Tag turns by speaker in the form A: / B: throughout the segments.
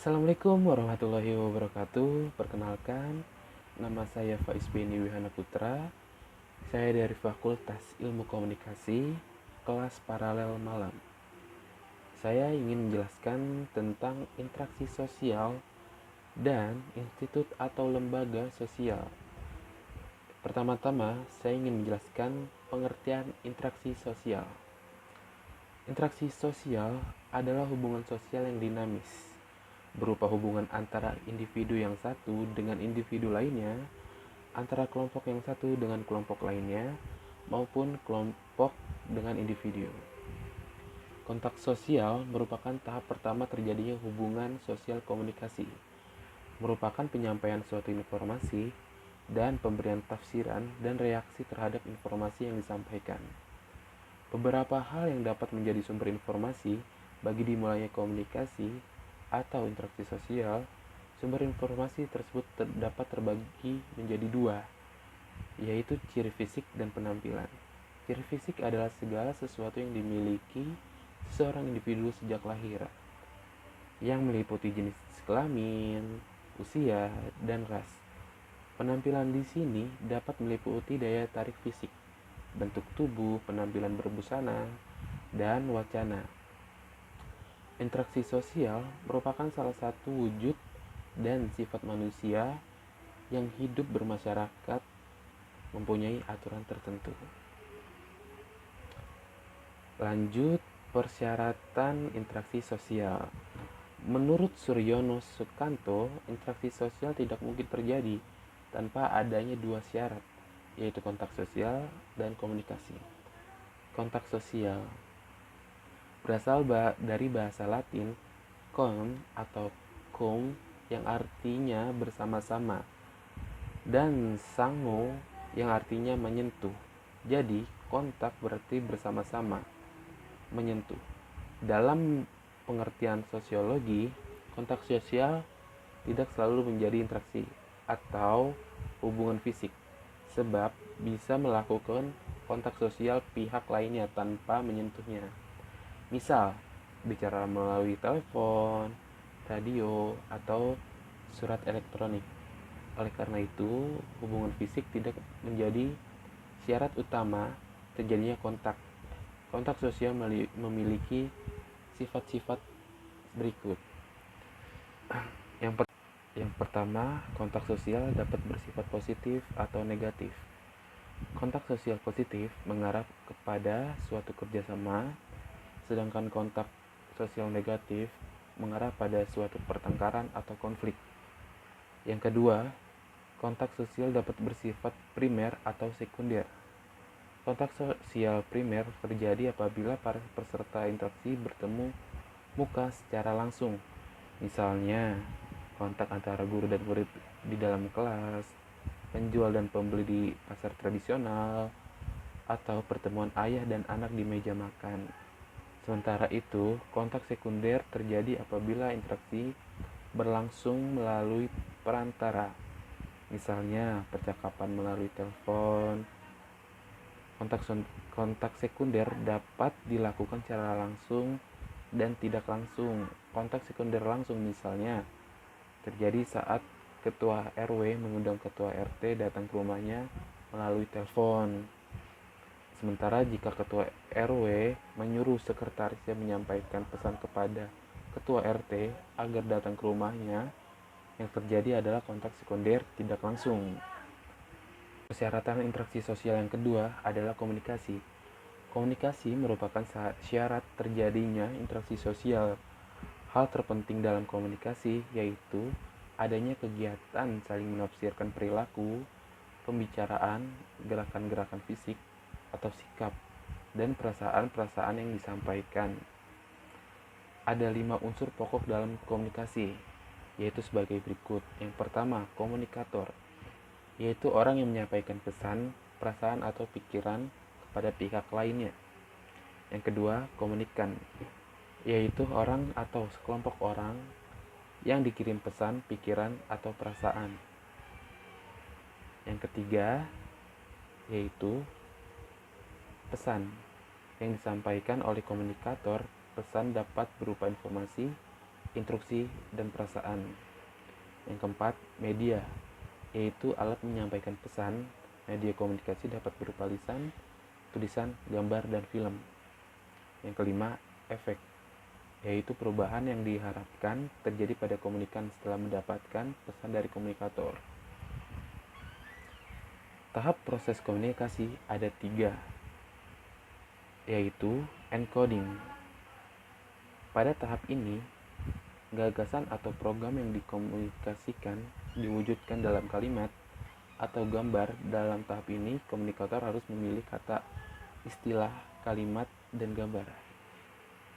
A: Assalamualaikum warahmatullahi wabarakatuh. Perkenalkan, nama saya Faiz Beni Wihana Putra. Saya dari Fakultas Ilmu Komunikasi, kelas paralel malam. Saya ingin menjelaskan tentang interaksi sosial dan institut atau lembaga sosial. Pertama-tama, saya ingin menjelaskan pengertian interaksi sosial. Interaksi sosial adalah hubungan sosial yang dinamis, berupa hubungan antara individu yang satu dengan individu lainnya, antara kelompok yang satu dengan kelompok lainnya, maupun kelompok dengan individu. Kontak sosial merupakan tahap pertama terjadinya hubungan sosial komunikasi, merupakan penyampaian suatu informasi dan pemberian tafsiran dan reaksi terhadap informasi yang disampaikan. Beberapa hal yang dapat menjadi sumber informasi bagi dimulainya komunikasi atau interaksi sosial. Sumber informasi tersebut dapat terbagi menjadi dua, yaitu ciri fisik dan penampilan. Ciri fisik adalah segala sesuatu yang dimiliki seorang individu sejak lahir, yang meliputi jenis kelamin, usia, dan ras. Penampilan di sini dapat meliputi daya tarik fisik, bentuk tubuh, penampilan berbusana, dan wacana. Interaksi sosial merupakan salah satu wujud dan sifat manusia yang hidup bermasyarakat mempunyai aturan tertentu. Lanjut, persyaratan interaksi sosial. Menurut Suryono Sukanto, interaksi sosial tidak mungkin terjadi tanpa adanya dua syarat, yaitu kontak sosial dan komunikasi. Kontak sosial berasal dari bahasa Latin con atau cum yang artinya bersama-sama dan sango yang artinya menyentuh. Jadi, kontak berarti bersama-sama, menyentuh. Dalam pengertian sosiologi, kontak sosial tidak selalu menjadi interaksi atau hubungan fisik, sebab bisa melakukan kontak sosial pihak lainnya tanpa menyentuhnya. Misal, bicara melalui telepon, radio, atau surat elektronik. Oleh karena itu, hubungan fisik tidak menjadi syarat utama terjadinya kontak. Kontak sosial memiliki sifat-sifat berikut. Yang pertama, kontak sosial dapat bersifat positif atau negatif. Kontak sosial positif mengarah kepada suatu kerjasama, sedangkan kontak sosial negatif mengarah pada suatu pertengkaran atau konflik. Yang kedua, kontak sosial dapat bersifat primer atau sekunder. Kontak sosial primer terjadi apabila para peserta interaksi bertemu muka secara langsung. Misalnya, kontak antara guru dan murid di dalam kelas, penjual dan pembeli di pasar tradisional, atau pertemuan ayah dan anak di meja makan. Sementara itu, kontak sekunder terjadi apabila interaksi berlangsung melalui perantara. Misalnya, percakapan melalui telepon. Kontak sekunder dapat dilakukan secara langsung dan tidak langsung. Kontak sekunder langsung misalnya terjadi saat ketua RW mengundang ketua RT datang ke rumahnya melalui telepon. Sementara jika ketua RW menyuruh sekretarisnya menyampaikan pesan kepada ketua RT agar datang ke rumahnya, yang terjadi adalah kontak sekunder tidak langsung. Persyaratan interaksi sosial yang kedua adalah komunikasi. Komunikasi merupakan syarat terjadinya interaksi sosial. Hal terpenting dalam komunikasi yaitu adanya kegiatan saling menafsirkan perilaku, pembicaraan, gerakan-gerakan fisik atau sikap, dan perasaan-perasaan yang disampaikan. Ada 5 unsur pokok dalam komunikasi, yaitu sebagai berikut. Yang pertama, komunikator, yaitu orang yang menyampaikan pesan, perasaan, atau pikiran kepada pihak lainnya. Yang kedua, komunikan, yaitu orang atau sekelompok orang yang dikirim pesan, pikiran, atau perasaan. Yang ketiga, yaitu pesan yang disampaikan oleh komunikator. Pesan dapat berupa informasi, instruksi, dan perasaan. Yang keempat, media, yaitu alat menyampaikan pesan. Media komunikasi dapat berupa lisan, tulisan, gambar, dan film. Yang kelima, efek, yaitu perubahan yang diharapkan terjadi pada komunikan setelah mendapatkan pesan dari komunikator. Tahap proses komunikasi ada 3, yaitu encoding. Pada tahap ini, gagasan atau program yang dikomunikasikan diwujudkan dalam kalimat atau gambar. Dalam tahap ini, komunikator harus memilih kata, istilah, kalimat, dan gambar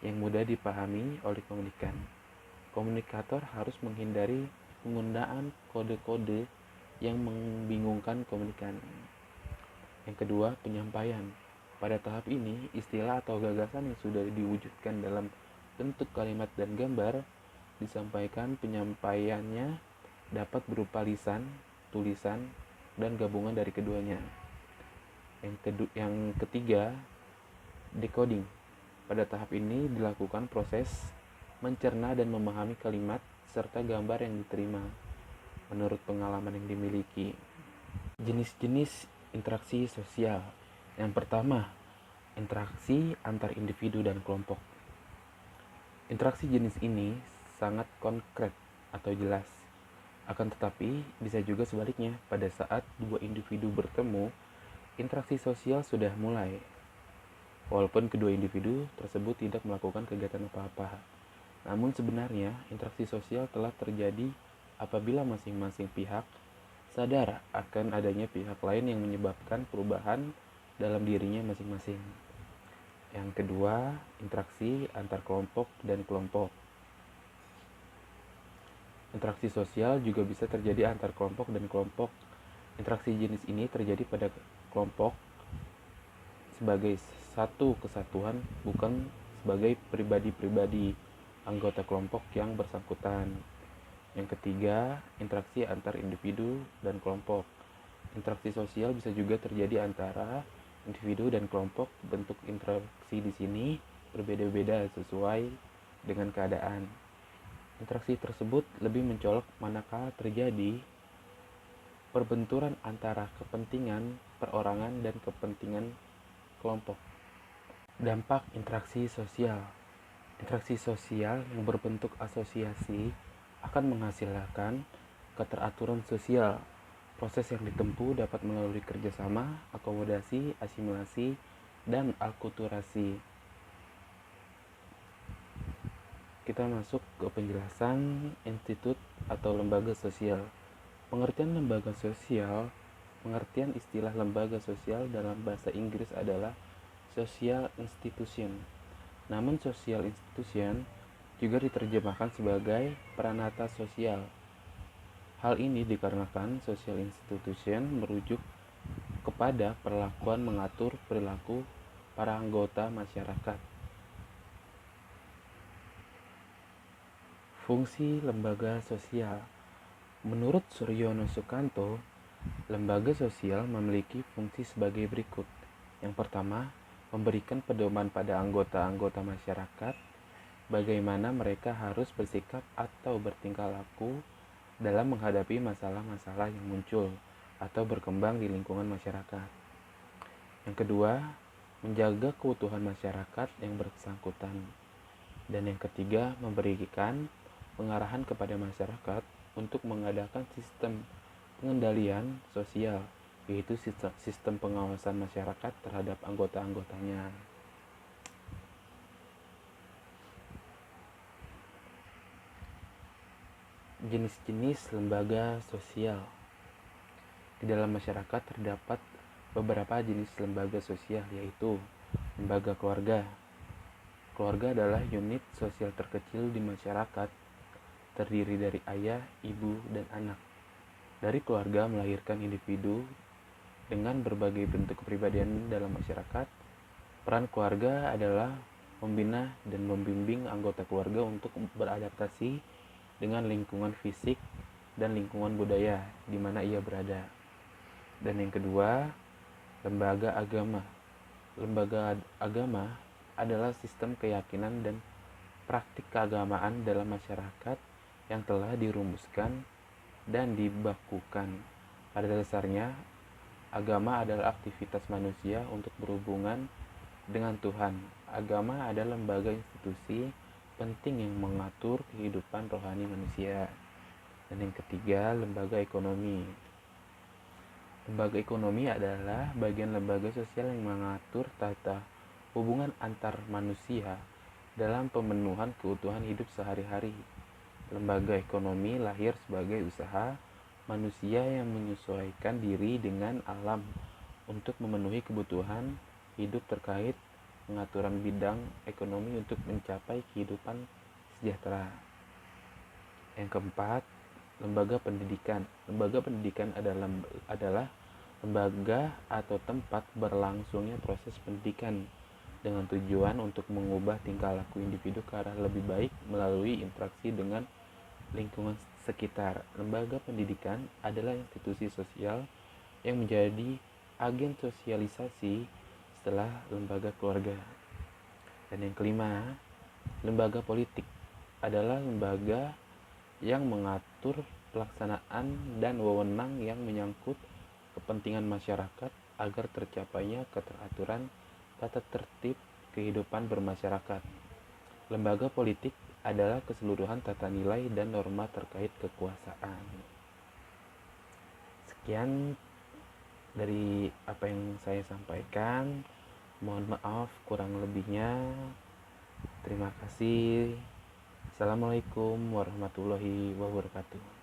A: yang mudah dipahami oleh komunikan. Komunikator harus menghindari penggunaan kode-kode yang membingungkan komunikan. Yang kedua, penyampaian. Pada tahap ini, istilah atau gagasan yang sudah diwujudkan dalam bentuk kalimat dan gambar disampaikan. Penyampaiannya dapat berupa lisan, tulisan, dan gabungan dari keduanya. Yang ketiga, decoding. Pada tahap ini dilakukan proses mencerna dan memahami kalimat serta gambar yang diterima menurut pengalaman yang dimiliki. Jenis-jenis interaksi sosial. Yang pertama, interaksi antar individu dan kelompok. Interaksi jenis ini sangat konkret atau jelas. Akan tetapi, bisa juga sebaliknya. Pada saat dua individu bertemu, interaksi sosial sudah mulai, walaupun kedua individu tersebut tidak melakukan kegiatan apa-apa. Namun sebenarnya, interaksi sosial telah terjadi apabila masing-masing pihak sadar akan adanya pihak lain yang menyebabkan perubahan dalam dirinya masing-masing. Yang kedua, interaksi antar kelompok dan kelompok. Interaksi sosial juga bisa terjadi antar kelompok dan kelompok. Interaksi jenis ini terjadi pada kelompok sebagai satu kesatuan, bukan sebagai pribadi-pribadi anggota kelompok yang bersangkutan. Yang ketiga, interaksi antar individu dan kelompok. Interaksi sosial bisa juga terjadi antara individu dan kelompok. Bentuk interaksi di sini berbeda-beda sesuai dengan keadaan. Interaksi tersebut lebih mencolok manakala terjadi perbenturan antara kepentingan perorangan dan kepentingan kelompok. Dampak interaksi sosial. Interaksi sosial yang berbentuk asosiasi akan menghasilkan keteraturan sosial. Proses yang ditempuh dapat melalui kerjasama, akomodasi, asimilasi, dan akulturasi. Kita masuk ke penjelasan institut atau lembaga sosial. Pengertian lembaga sosial, pengertian istilah lembaga sosial dalam bahasa Inggris adalah social institution. Namun social institution juga diterjemahkan sebagai peranata sosial. Hal ini dikarenakan social institution merujuk kepada perlakuan mengatur perilaku para anggota masyarakat. Fungsi lembaga sosial. Menurut Suryono Sukanto, lembaga sosial memiliki fungsi sebagai berikut. Yang pertama, memberikan pedoman pada anggota-anggota masyarakat bagaimana mereka harus bersikap atau bertingkah laku dalam menghadapi masalah-masalah yang muncul atau berkembang di lingkungan masyarakat. Yang kedua, menjaga keutuhan masyarakat yang bersangkutan. Dan yang ketiga, memberikan pengarahan kepada masyarakat untuk mengadakan sistem pengendalian sosial, yaitu sistem pengawasan masyarakat terhadap anggota-anggotanya. Jenis-jenis lembaga sosial. Di dalam masyarakat terdapat beberapa jenis lembaga sosial, yaitu lembaga keluarga. Keluarga adalah unit sosial terkecil di masyarakat, terdiri dari ayah, ibu, dan anak. Dari keluarga melahirkan individu dengan berbagai bentuk kepribadian dalam masyarakat. Peran keluarga adalah membina dan membimbing anggota keluarga untuk beradaptasi dengan lingkungan fisik dan lingkungan budaya di mana ia berada. Dan yang kedua, lembaga agama. Lembaga agama adalah sistem keyakinan dan praktik keagamaan dalam masyarakat yang telah dirumuskan dan dibakukan. Pada dasarnya, agama adalah aktivitas manusia untuk berhubungan dengan Tuhan. Agama adalah lembaga institusi penting yang mengatur kehidupan rohani manusia. Dan yang ketiga, lembaga ekonomi. Lembaga ekonomi adalah bagian lembaga sosial yang mengatur tata hubungan antar manusia dalam pemenuhan kebutuhan hidup sehari-hari. Lembaga ekonomi lahir sebagai usaha manusia yang menyesuaikan diri dengan alam untuk memenuhi kebutuhan hidup terkait pengaturan bidang ekonomi untuk mencapai kehidupan sejahtera. Yang keempat, lembaga pendidikan. Lembaga pendidikan adalah lembaga atau tempat berlangsungnya proses pendidikan dengan tujuan untuk mengubah tingkah laku individu ke arah lebih baik melalui interaksi dengan lingkungan sekitar. Lembaga pendidikan adalah institusi sosial yang menjadi agen sosialisasi setelah lembaga keluarga. Dan yang kelima, lembaga politik adalah lembaga yang mengatur pelaksanaan dan wewenang yang menyangkut kepentingan masyarakat agar tercapainya keteraturan tata tertib kehidupan bermasyarakat. Lembaga politik adalah keseluruhan tata nilai dan norma terkait kekuasaan. Sekian dari apa yang saya sampaikan. Mohon maaf kurang lebihnya. Terima kasih. Assalamualaikum warahmatullahi wabarakatuh.